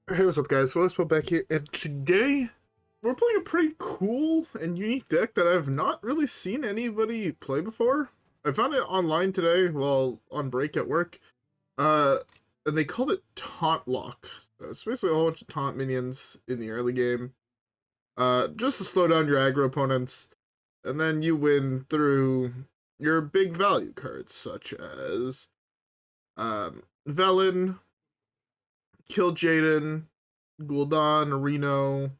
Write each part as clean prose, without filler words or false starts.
Hey, what's up, guys? WhirlXbow back here, and today we're playing a pretty cool and unique deck that I've not really seen anybody play before. I found it online today while on break at work, and they called it Taunt Lock. It's basically a whole bunch of taunt minions in the early game, just to slow down your aggro opponents, and then you win through your big value cards, such as Velen, Kil'jaeden, Gul'dan, Reno.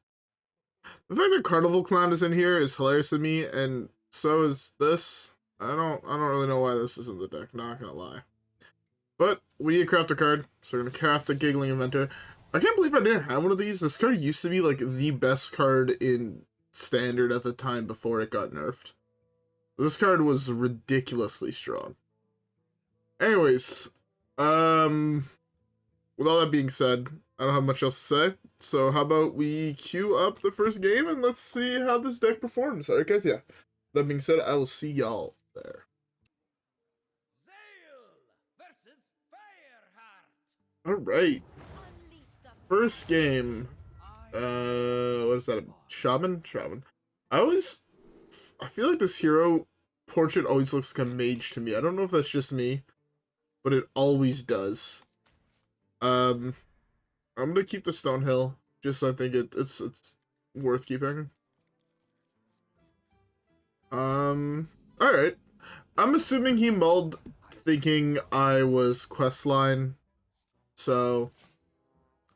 The fact that Carnival Clown is in here is hilarious to me, and so is this. I don't really know why this is in the deck, not gonna lie. But we need to craft a card, so we're gonna craft a Giggling Inventor. I can't believe I didn't have one of these. This card used to be like the best card in Standard at the time before it got nerfed. This card was ridiculously strong. Anyways, with all that being said, I don't have much else to say, so how about we queue up the first game and let's see how this deck performs. Alright guys, yeah. That being said, I will see y'all there. Alright. First game. What is that? A Shaman? Shaman. I feel like this hero portrait always looks like a mage to me. I don't know if that's just me, but it always does. I'm gonna keep the Stonehill, just so I think it's worth keeping. Alright. I'm assuming he mulled thinking I was questline, so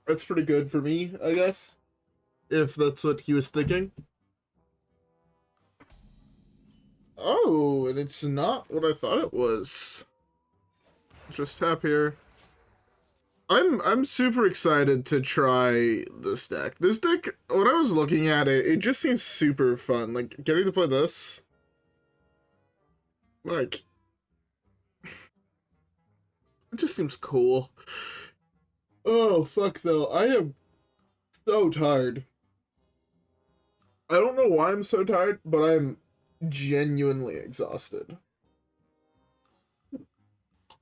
that's pretty good for me, I guess, if that's what he was thinking. Oh, and it's not what I thought it was. Just tap here. I'm super excited to try this deck. This deck, when I was looking at it, it just seems super fun. Like, getting to play this, like, it just seems cool. Oh, fuck, though. I am so tired. I don't know why I'm so tired, but I'm genuinely exhausted.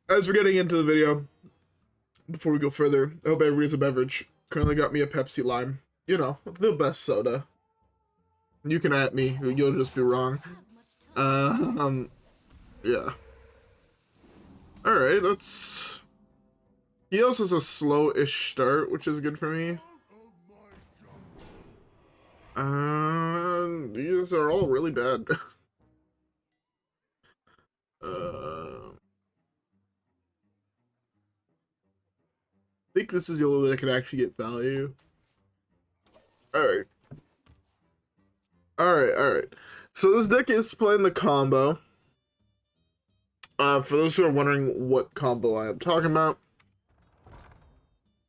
As we're getting into the video, before we go further, I hope everybody has a beverage. Currently got me a Pepsi Lime. You know, the best soda. You can at me, you'll just be wrong. Yeah. Alright, that's... He also has a slow-ish start, which is good for me. These are all really bad. I think this is the only way that can actually get value. Alright. Alright. So this deck is playing the combo. For those who are wondering what combo I am talking about,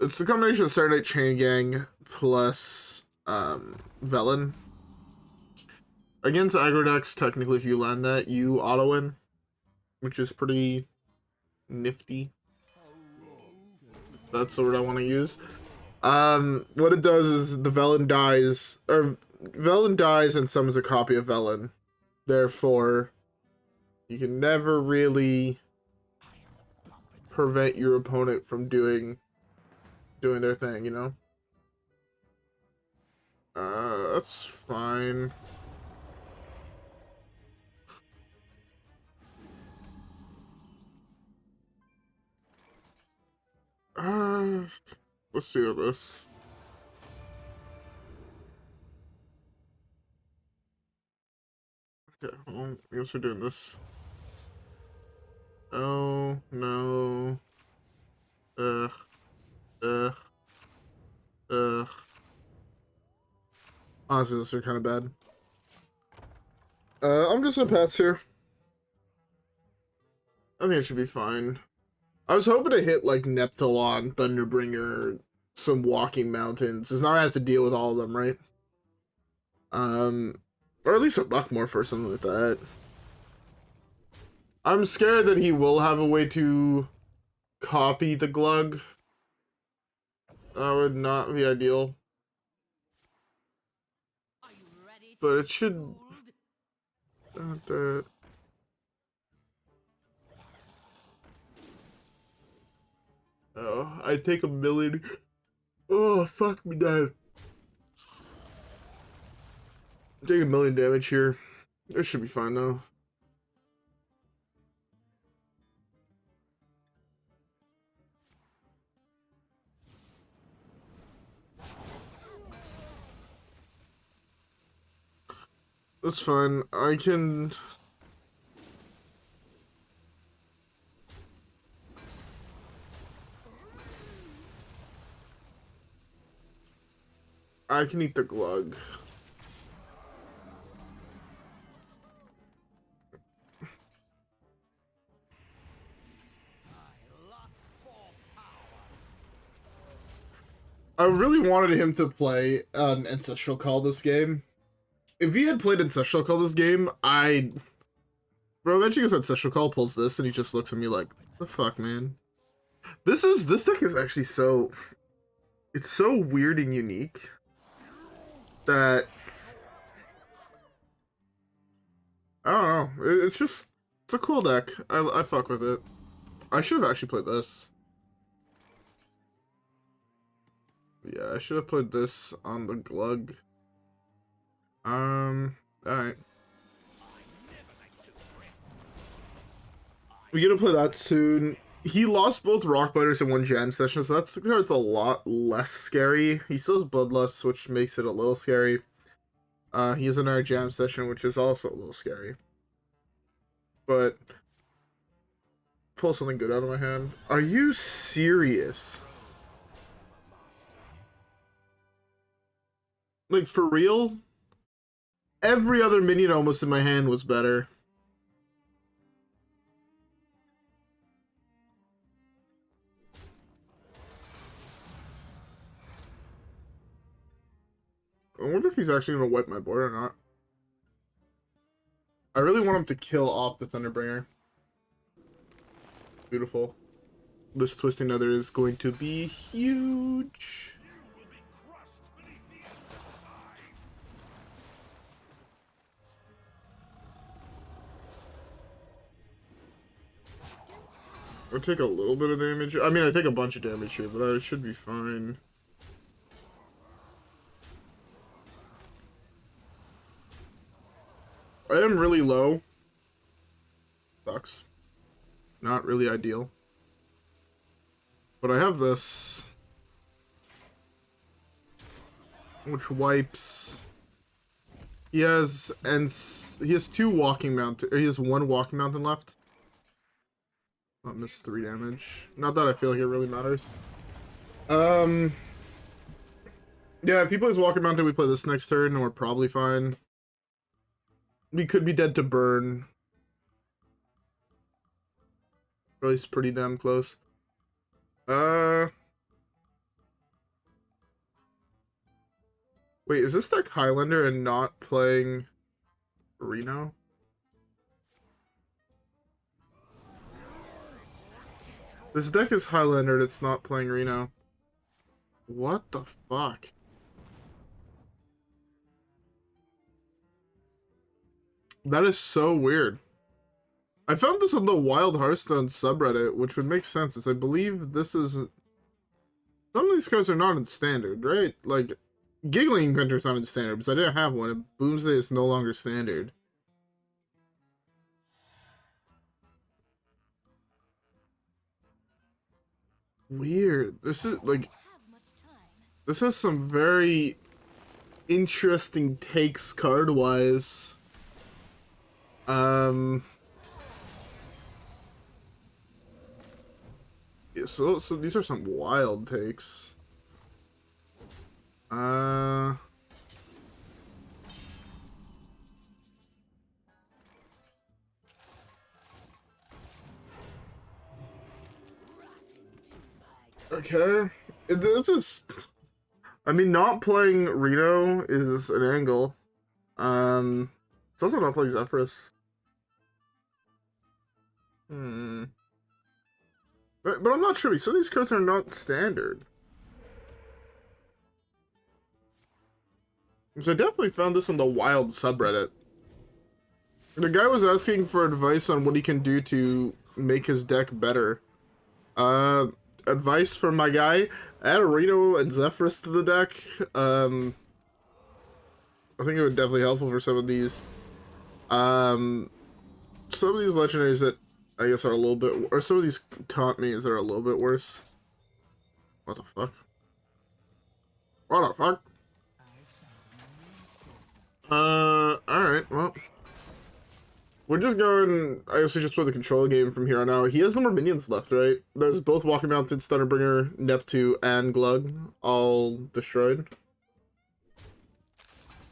it's the combination of Saronite Chain Gang plus Velen. Against aggro decks, technically if you land that, you auto-win, which is pretty nifty. That's the word I want to use. What it does is the Velen dies, or Velen dies and summons a copy of Velen. Therefore, you can never really prevent your opponent from doing their thing, you know? That's fine. Let's see this. Okay, well, I guess we're doing this. Oh, no. Ugh. Honestly, those are kind of bad. I'm just gonna pass here. I think it should be fine. I was hoping to hit like Neptulon, Thunderbringer, some Walking Mountains. Because now I have to deal with all of them, right? Or at least a Buckmorph or something like that. I'm scared that he will have a way to copy the Glug. That would not be ideal. But it should... Oh, I'd take a million Oh, fuck me dead. Take 1,000,000 damage here. This should be fine though. That's fine. I can eat the glug. I really wanted him to play an Ancestral Call this game. If he had played Ancestral Call this game, Bro, eventually goes Ancestral Call, pulls this, and he just looks at me like, the fuck, man? This deck is actually so... It's so weird and unique that... I don't know. It's just... It's a cool deck. I fuck with it. I should have actually played this. Yeah, I should have played this on the glug. Alright. We're gonna play that soon. He lost both Rock Biters in one jam session, so that's it's a lot less scary. He still has Bloodlust, which makes it a little scary. He has another jam session, which is also a little scary. But pull something good out of my hand. Are you serious? Like, for real? Every other minion almost in my hand was better. I wonder if he's actually going to wipe my board or not. I really want him to kill off the Thunderbringer. Beautiful. This Twisting Nether is going to be huge. I take a little bit of damage. I mean, I take a bunch of damage here, but I should be fine. I am really low. Sucks. Not really ideal. But I have this, which wipes. He has two walking mountain. Or he has one walking mountain left. Not miss 3 damage. Not that I feel like it really matters. Yeah, if he plays Walking Mountain, we play this next turn, and we're probably fine. We could be dead to burn. Or at least pretty damn close. Wait, is this deck Highlander and not playing Reno? This deck is Highlander, it's not playing Reno. What the fuck? That is so weird. I found this on the Wild Hearthstone subreddit, which would make sense, as I believe this is... Some of these cards are not in standard, right? Like, Giggling Inventor is not in standard, because I didn't have one, and Boomsday is no longer standard. Weird. This is, like... This has some very interesting takes card-wise. Yeah, so these are some wild takes. Okay. This is... I mean, not playing Reno is an angle. It's also not playing Zephrys. But I'm not sure. Some of these cards are not standard. So I definitely found this on the Wild subreddit. The guy was asking for advice on what he can do to make his deck better. advice from my guy. Add a Reno and Zephyrus to the deck. I think it would definitely be helpful for some of these. Some of these legendaries that I guess are a little bit, or some of these taunt me's that are a little bit worse. What the fuck? What the fuck? Alright, well. We're just going, I guess we just play the control game from here on out. He has no more minions left, right? There's both Walking Mountain, Stunnerbringer, Neptune, and Glug, all destroyed.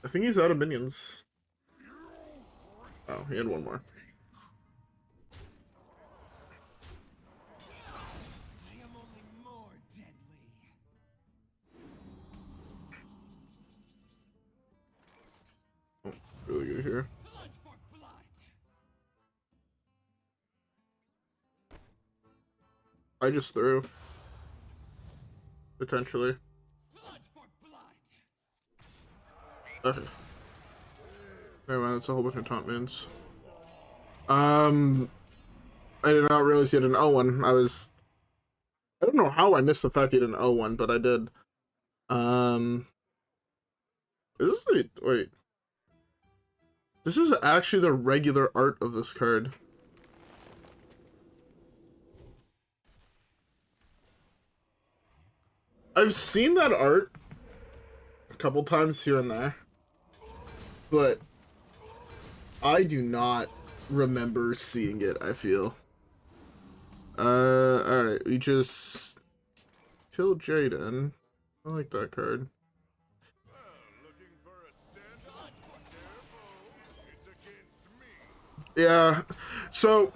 I think he's out of minions. Oh, he had one more. Oh, really good here. I just threw. Potentially. Okay. Anyway, that's a whole bunch of taunt mins. I did not realize he had an O1. I don't know how I missed the fact he had an O1, but I did. Is this wait. This is actually the regular art of this card. I've seen that art a couple times here and there, but I do not remember seeing it, I feel. Alright, we just Kil'jaeden. I like that card. Yeah, so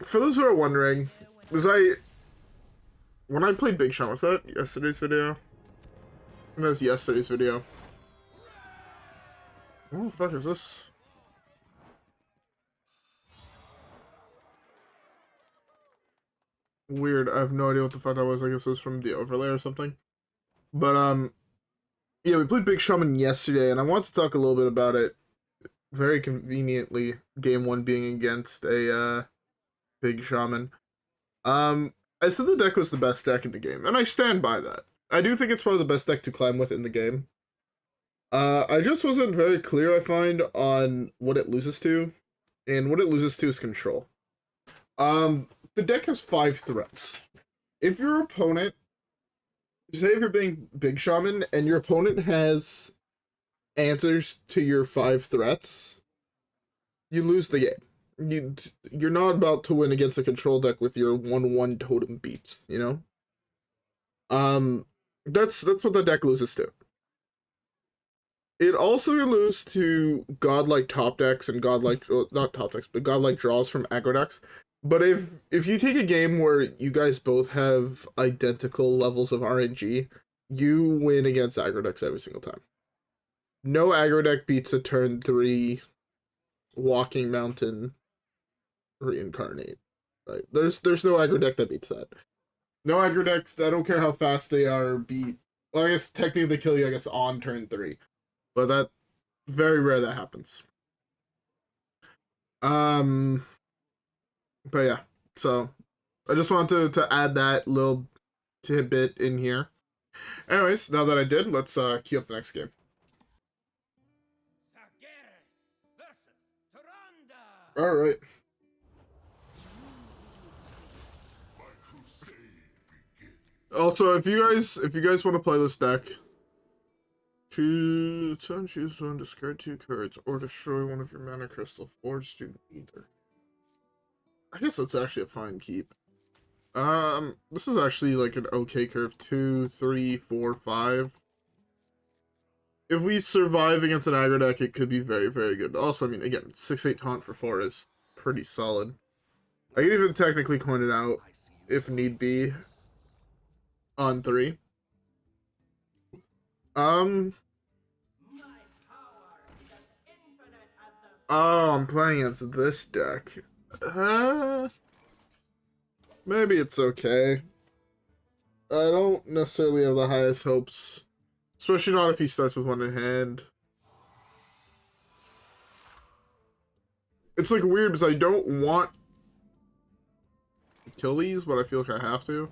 for those who are wondering, when I played Big Shot, was that yesterday's video? I think that was yesterday's video. What the fuck is this? Weird, I have no idea what the fuck that was. I guess it was from the overlay or something. But, yeah, we played Big Shaman yesterday, and I want to talk a little bit about it. Very conveniently, game one being against a, Big Shaman. I said the deck was the best deck in the game, and I stand by that. I do think it's probably the best deck to climb with in the game. I just wasn't very clear, I find, on what it loses to, and what it loses to is control. The deck has 5 threats. If your opponent, say if you're being Big Shaman, and your opponent has answers to your 5 threats, you lose the game. You're not about to win against a control deck with your 1/1 totem beats, you know? That's what the deck loses to. It also can lose to godlike top decks and godlike, not top decks, but godlike draws from aggro decks. But if you take a game where you guys both have identical levels of RNG, you win against aggro decks every single time. No aggro deck beats a turn 3 Walking Mountain Reincarnate. Right? There's no aggro deck that beats that. No aggro decks, I don't care how fast they are, beat. Well, I guess technically they kill you, I guess, on turn 3. But that very rare that happens. But yeah, so I just wanted to add that little tidbit in here. Anyways, now that I did, let's queue up the next game. Alright. Also, if you guys want to play this deck, choose one, discard 2 cards, or destroy one of your mana crystal forged to either. I guess that's actually a fine keep. This is actually like an okay curve. 2, 3, 4, 5. If we survive against an aggro deck, it could be very, very good. Also, I mean, again, 6/8 taunt for 4 is pretty solid. I can even technically coin it out, if need be, on 3. Oh, I'm playing against this deck. Maybe it's okay. I don't necessarily have the highest hopes. Especially not if he starts with one in hand. It's like weird because I don't want kill these, but I feel like I have to.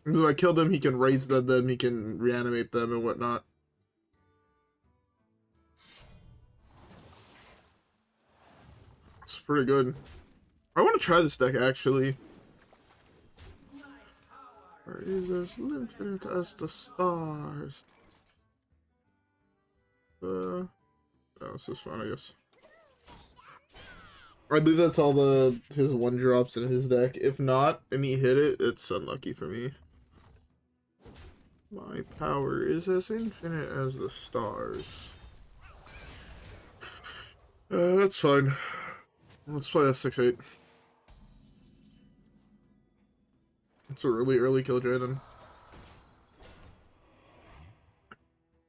Because if I kill them, he can raise them, he can reanimate them and whatnot. It's pretty good. I want to try this deck, actually. Where is as limited as the stars? No, it's just fun, I guess. I believe that's all his 1-drops in his deck. If not, and he hit it, it's unlucky for me. My power is as infinite as the stars. That's fine. Let's play a 6/8. It's a really early Kil'jaeden.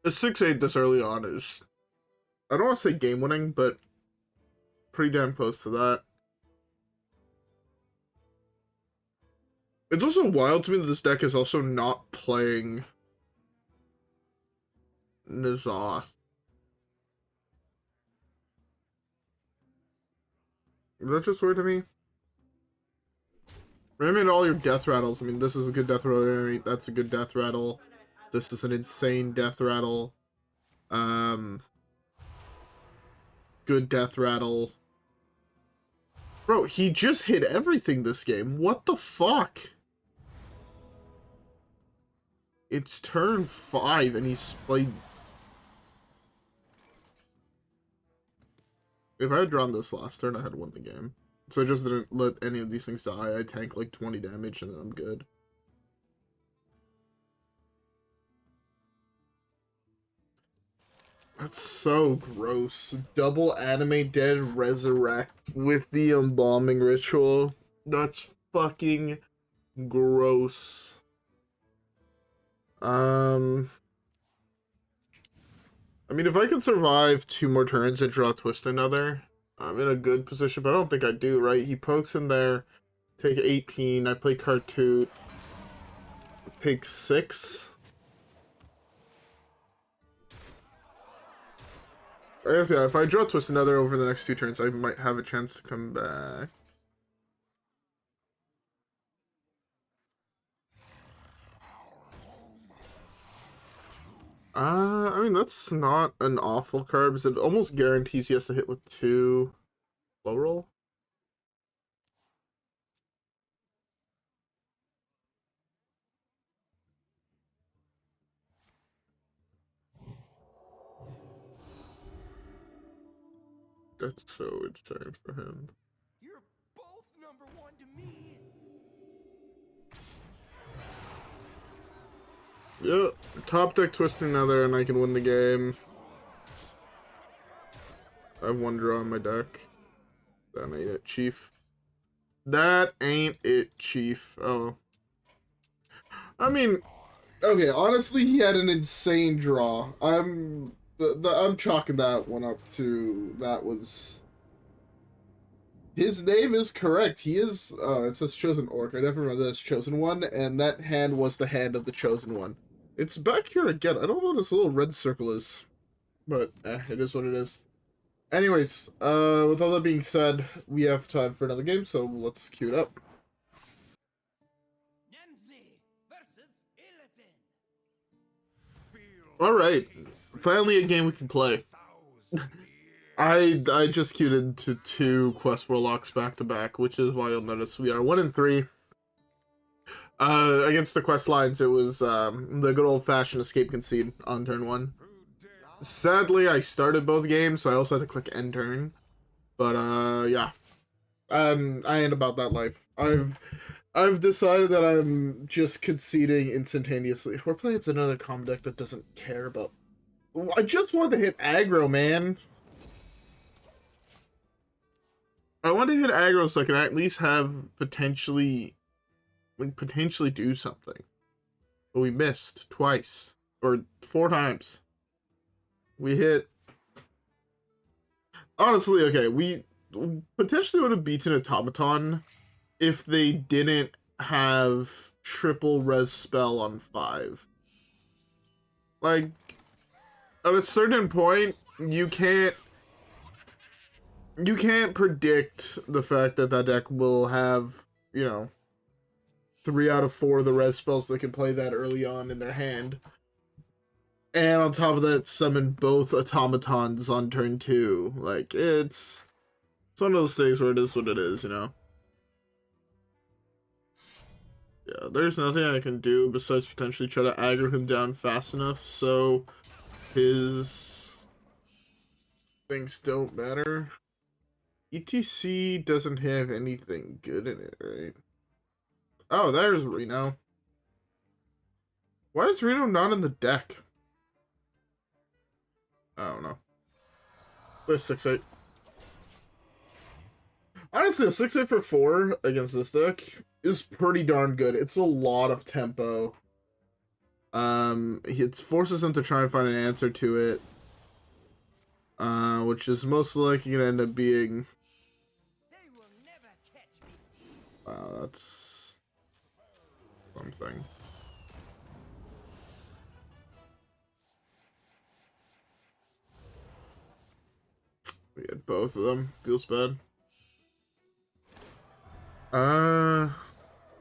The 6/8 this early on is, I don't want to say game winning, but pretty damn close to that. It's also wild to me that this deck is also not playing N'Zoth. Is that just weird to me? I mean, all your death rattles. I mean, this is a good death rattle. That's a good death rattle. This is an insane death rattle. Good death rattle. Bro, he just hit everything this game. What the fuck? It's turn 5 and he's played. If I had drawn this last turn, I had won the game. So I just didn't let any of these things die. I tank like 20 damage and then I'm good. That's so gross. Double animate dead resurrect with the embalming ritual. That's fucking gross. I mean, if I can survive 2 more turns and draw Twist Another, I'm in a good position, but I don't think I do, right? He pokes in there, take 18, I play Khartut, take 6. I guess, yeah, if I draw Twist Another over the next 2 turns, I might have a chance to come back. I mean, that's not an awful card, because it almost guarantees he has to hit with 2 low roll. That's so insane for him. You're both number 1 to me. Yep, top deck Twist Another and I can win the game. I have 1 draw on my deck. That ain't it, Chief. That ain't it, Chief. Oh. I mean, okay, honestly, he had an insane draw. I'm chalking that one up to, that was... His name is correct. He is, it says Chosen Orc. I never remember this Chosen One, and that hand was the hand of the Chosen One. It's back here again. I don't know what this little red circle is, but it is what it is. Anyways, with all that being said, we have time for another game, so let's queue it up. Alright, finally a game we can play. I just queued into 2 Quest Warlocks back to back, which is why you'll notice we are 1-3. Against the quest lines, it was the good old-fashioned escape concede on turn 1. Sadly, I started both games, so I also had to click end turn. But yeah, I ain't about that life. I've decided that I'm just conceding instantaneously. We're playing another combo deck that doesn't care about. I just want to hit aggro, man. I want to hit aggro so I can at least have potentially do something. But we missed twice. Or 4 times. We hit... Honestly, okay, we potentially would have beaten Automaton if they didn't have triple res spell on 5. Like, at a certain point, you can't predict the fact that that deck will have you know, 3 out of 4 of the res spells that can play that early on in their hand. And on top of that, summon both automatons on turn 2. Like, it's one of those things where it is what it is, you know? Yeah, there's nothing I can do besides potentially try to aggro him down fast enough so his things don't matter. E.T.C doesn't have anything good in it, right? Oh, there's Reno. Why is Reno not in the deck? I don't know. There's 6-8. Honestly, a 6-8 for 4 against this deck is pretty darn good. It's a lot of tempo. It forces him to try and find an answer to it. Which is most likely gonna end up being... They will never catch me. Wow, that's... something. We had both of them. Feels bad.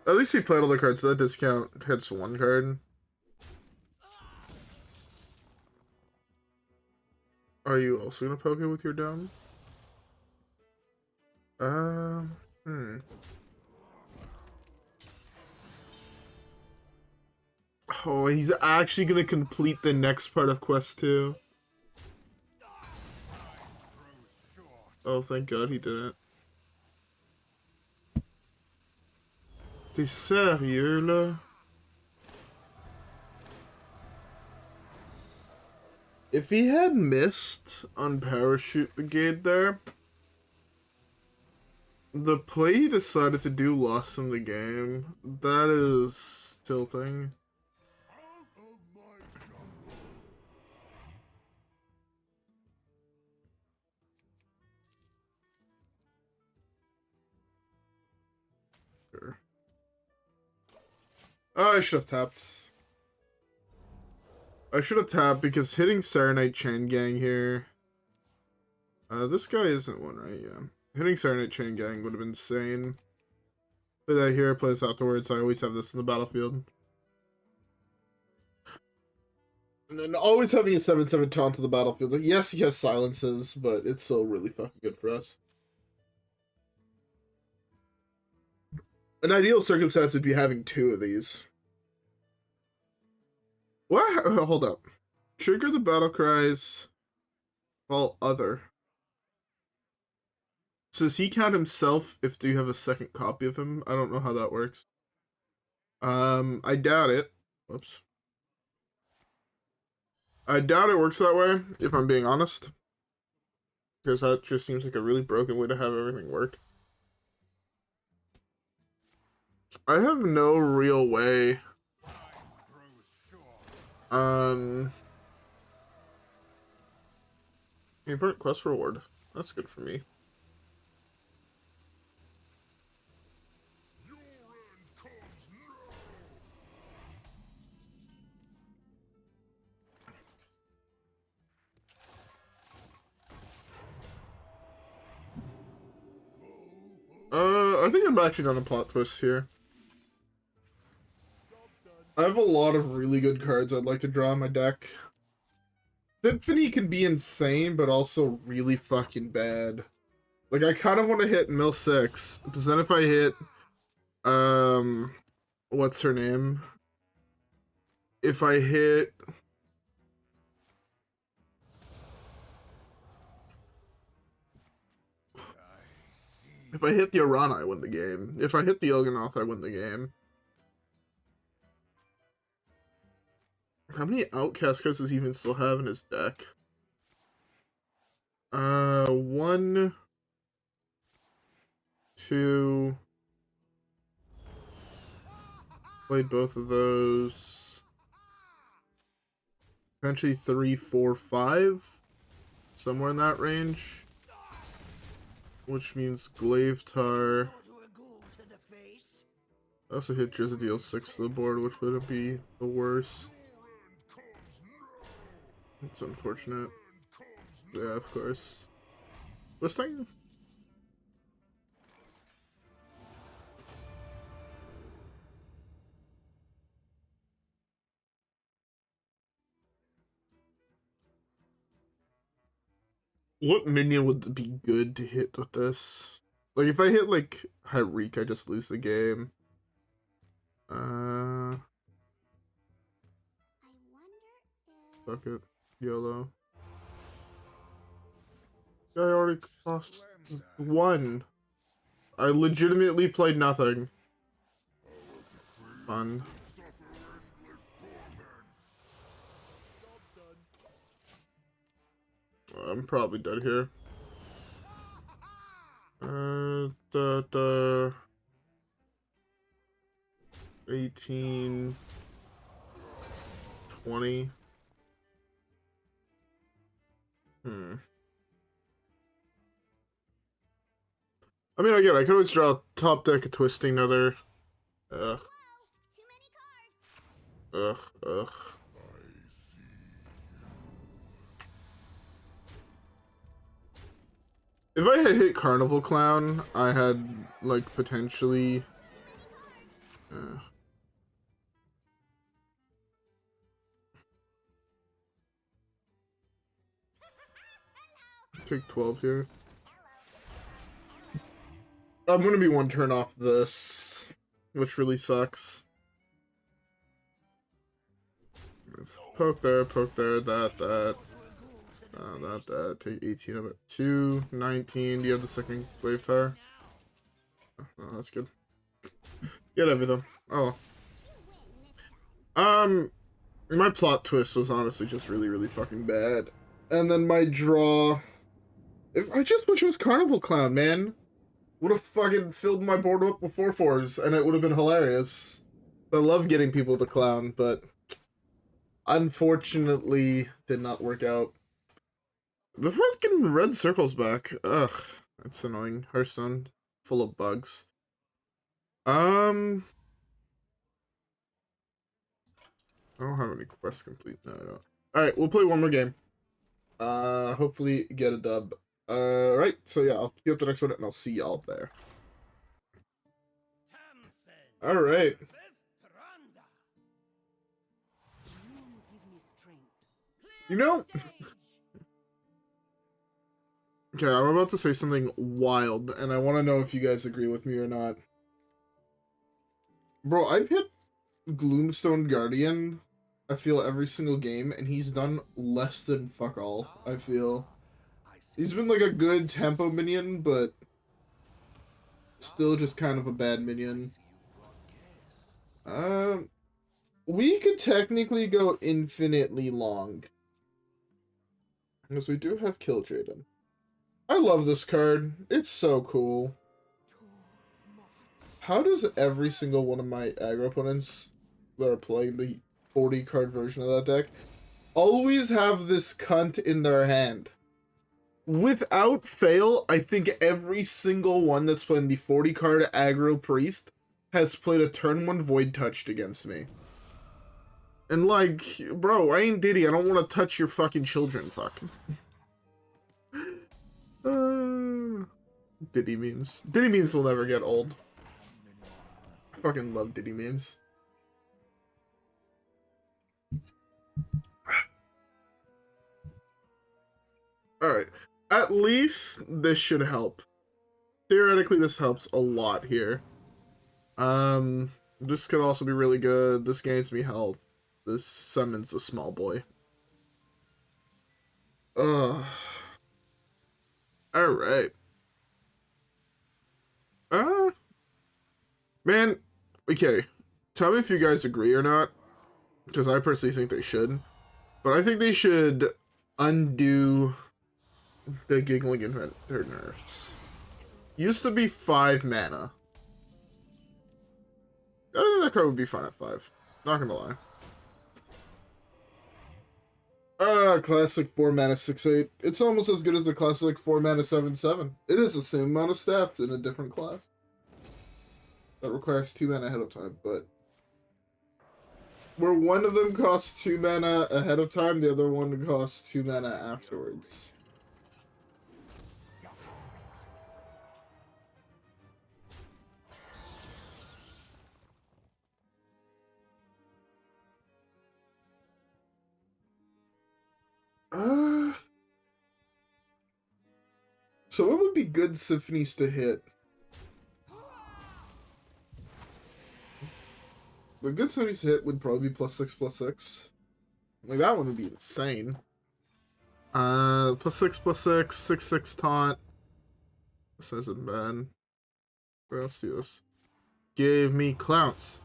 At least he played all the cards, so that discount hits 1 card. Are you also gonna poke it with your dome? Oh, he's actually gonna complete the next part of Quest 2. Oh, thank God he didn't. T'es sérieux, là? If he had missed on Parachute Brigade there, the play he decided to do lost him the game. That is tilting. Sure. Oh, I should have tapped. I should have tapped because hitting Saronite Chain Gang here. This guy isn't one, right? Yeah. Hitting Saronite Chain Gang would have been insane. Play that here, play this afterwards. I always have this in the battlefield. And then always having a 7/7 taunt to the battlefield. Like, yes, he has silences, but it's still really fucking good for us. An ideal circumstance would be having 2 of these. What? Hold up. Trigger the battle cries while other. So does he count himself if do you have a second copy of him? I don't know how that works. I doubt it. Whoops. I doubt it works that way, if I'm being honest. Because that just seems like a really broken way to have everything work. I have no real way. Important quest reward. That's good for me. I think I'm actually gonna plot twist here. I have a lot of really good cards I'd like to draw in my deck. Symphony can be insane, but also really fucking bad. Like, I kind of want to hit Mill 6, but then if I hit, what's her name? If I hit... If I hit the Arana, I win the game. If I hit the Il'gynoth, I win the game. How many Outcast cards does he even still have in his deck? 1, 2... Played both of those. Eventually 3, 4, 5. Somewhere in that range. Which means Glavetar. I also hit Drizzy deal 6 to the board, which wouldn't be the worst. It's unfortunate. Yeah, of course. Listing? What minion would be good to hit with this? Like, if I hit, like, Hyreek, I just lose the game. Fuck it. YOLO. I already lost one. I legitimately played nothing. Fun. I'm probably dead here. 18, 20. I mean, again, I could always draw top deck a Twisting Nether. Ugh. Ugh. Ugh. If I had hit Carnival Clown, I had, like, potentially... take 12 here. I'm gonna be one turn off this, which really sucks. It's poke there, that. That. Take 18 of it. 2, 19. Do you have the second Glaive Tar? Oh, that's good. Get everything. Oh. My plot twist was honestly just really, really fucking bad. And then my draw... If I just chose Carnival Clown, man, would have fucking filled my board up with 4/4s, and it would have been hilarious. I love getting people to clown, but unfortunately did not work out. The fucking red circle's back. Ugh, that's annoying. Hearthstone, full of bugs. I don't have any quests complete. No, I don't. Alright, we'll play one more game. Hopefully get a dub. Right, so yeah, I'll queue up the next one and I'll see y'all there. Alright. You know... Okay, I'm about to say something wild, and I want to know if you guys agree with me or not. Bro, I've hit Gloomstone Guardian, I feel, every single game, and he's done less than fuck all, I feel. He's been like a good tempo minion, but still just kind of a bad minion. We could technically go infinitely long. Because we do have Kil'jaeden. I love this card. It's so cool. How does every single one of my aggro opponents that are playing the 40 card version of that deck always have this cunt in their hand? Without fail, I think every single one that's playing the 40 card aggro priest has played a turn 1 void touched against me. And like, bro, I ain't Diddy. I don't want to touch your fucking children, fuck. Diddy memes. Diddy memes will never get old. I fucking love Diddy memes. Alright. At least this should help. Theoretically, this helps a lot here. This could also be really good. This gains me health. This summons a small boy. Alright. Man, okay. Tell me if you guys agree or not. Because I personally think they should. But I think they should undo the Giggling Inventor nerfs. Used to be 5 mana. I think that card would be fine at 5. Not gonna lie. Classic 4 mana 6/8. It's almost as good as the classic 4 mana 7/7. It is the same amount of stats in a different class. That requires 2 mana ahead of time, but where one of them costs 2 mana ahead of time, the other one costs 2 mana afterwards. So what would be good symphonies to hit? The good symphonies to hit would probably be +6/+6. Like, that one would be insane. +6/+6, 6/6 taunt. This isn't bad. Let's do this. Give me clowns.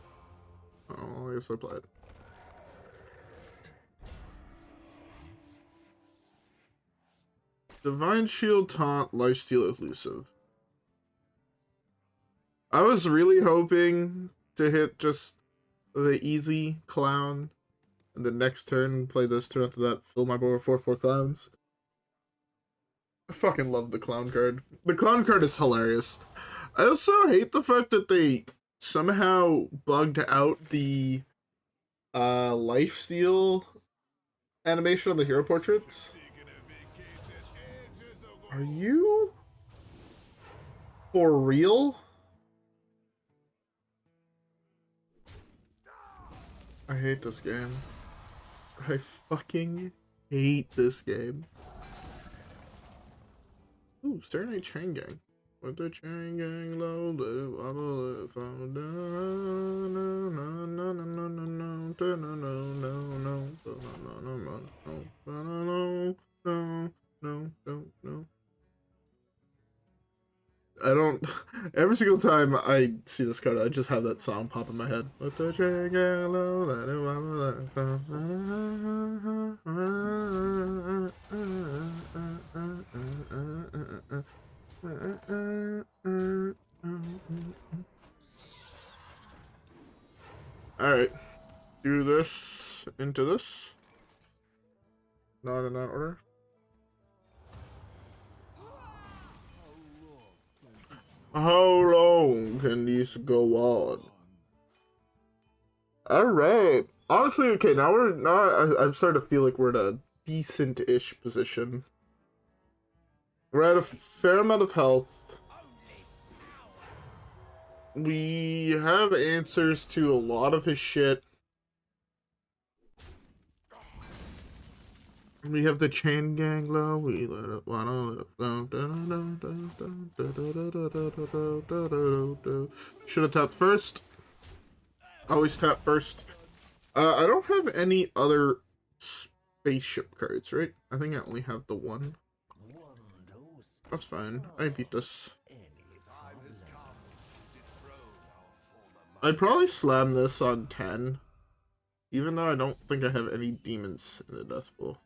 Oh, I guess I play it. Divine Shield, Taunt, Lifesteal, Elusive. I was really hoping to hit just the easy clown, and the next turn play this turn after that, fill my board with 4/4 clowns. I fucking love the clown card. The clown card is hilarious. I also hate the fact that they somehow bugged out the lifesteal animation on the hero portraits. Are you for real? I hate this game. I fucking hate this game. Ooh, Saronite Chain Gang. With the chain gang low, let it wobble, let it fall down. No, no, no, no, no, no, no, no, no, no, no, no, no. I don't. Every single time I see this card, I just have that song pop in my head. Let the chain gang low, let it wobble, let it fall. Alright. Do this into this. Not in that order. How long can this go on? Alright. Honestly, okay, now I'm starting to feel like we're in a decent-ish position. We're at a fair amount of health. We have answers to a lot of his shit. We have the chain gang low. We let it wanna let it. Should have tapped first. Always tap first. I don't have any other spaceship cards, right? I think I only have the one. That's fine. I beat this. I'd probably slam this on 10. Even though I don't think I have any demons in the death pool.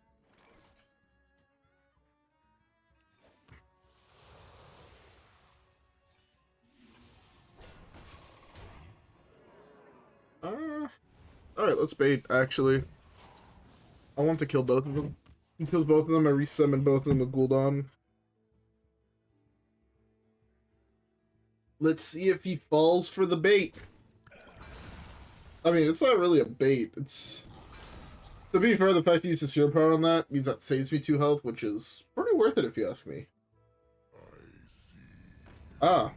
Alright, let's bait, actually. I want to kill both of them. He kills both of them, I resummon both of them with Gul'dan. Let's see if he falls for the bait. I mean, it's not really a bait. It's... To be fair, the fact he uses Hero Power on that means that saves me 2 health, which is pretty worth it if you ask me. Ah.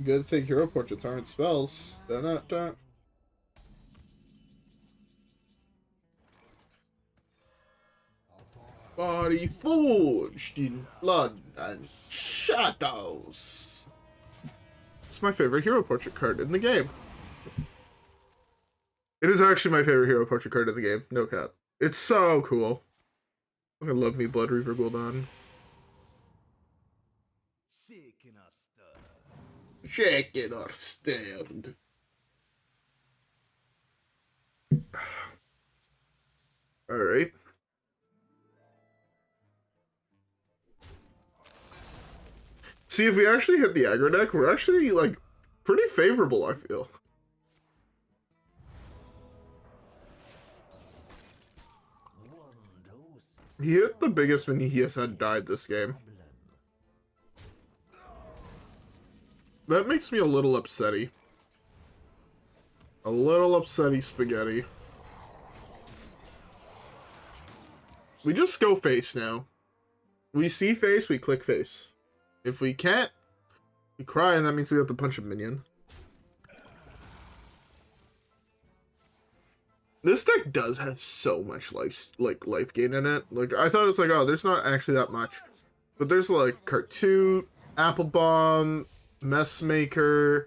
Good thing Hero Portraits aren't spells. Da-da-da. Body forged in blood and shadows. It's my favorite hero portrait card in the game. It is actually my favorite hero portrait card in the game. No cap. It's so cool. I love me Blood Reaver Gul'dan. Shaken or stirred. Alright. See, if we actually hit the aggro deck, we're actually, like, pretty favorable, I feel. He hit the biggest mini he has had died this game. That makes me a little upsetty. A little upsetty spaghetti. We just go face now. We see face, we click face. If we can't, we cry, and that means we have to punch a minion. This deck does have so much life gain in it. Like, I thought it's like, oh, there's not actually that much. But there's like Khartut, Applebaum, Messmaker,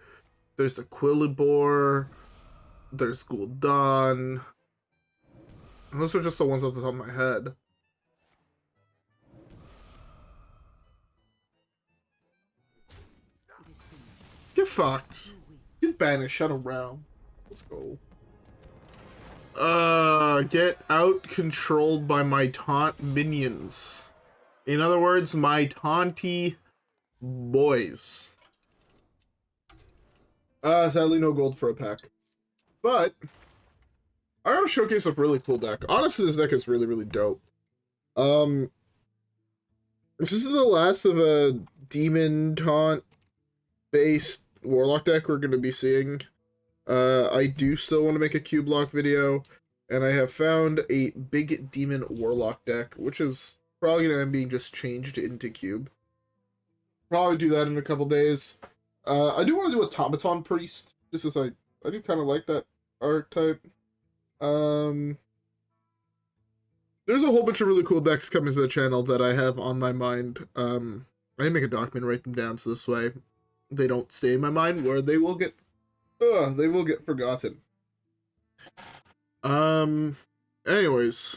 there's the Quillibor, there's Gul'dan. And those are just the ones off the top of my head. Get fucked. Get banished, shut around. Let's go. Get out controlled by my taunt minions. In other words, my taunty boys. Sadly no gold for a pack. But I gotta showcase a really cool deck. Honestly, this deck is really, really dope. This is the last of a demon taunt based warlock deck we're gonna be seeing. I do still want to make a cube block video, and I have found a big demon warlock deck, which is probably gonna end being just changed into cube. Probably do that in a couple days. I do want to do automaton priest, just as I do kind of like that archetype. There's a whole bunch of really cool decks coming to the channel that I have on my mind. I can make a document, write them down, so this way they don't stay in my mind, where they will get forgotten. Anyways,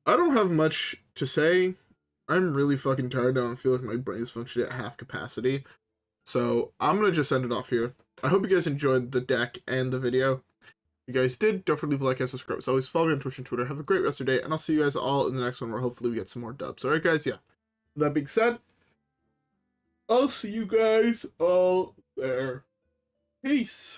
I don't have much to say. I'm really fucking tired now. I feel like my brain is functioning at half capacity. So I'm gonna just end it off here. I hope you guys enjoyed the deck and the video. If you guys did, don't forget to leave a like and subscribe. As always, follow me on Twitch and Twitter. Have a great rest of your day, and I'll see you guys all in the next one, where hopefully we get some more dubs. Alright guys, yeah. That being said, I'll see you guys all there. Peace.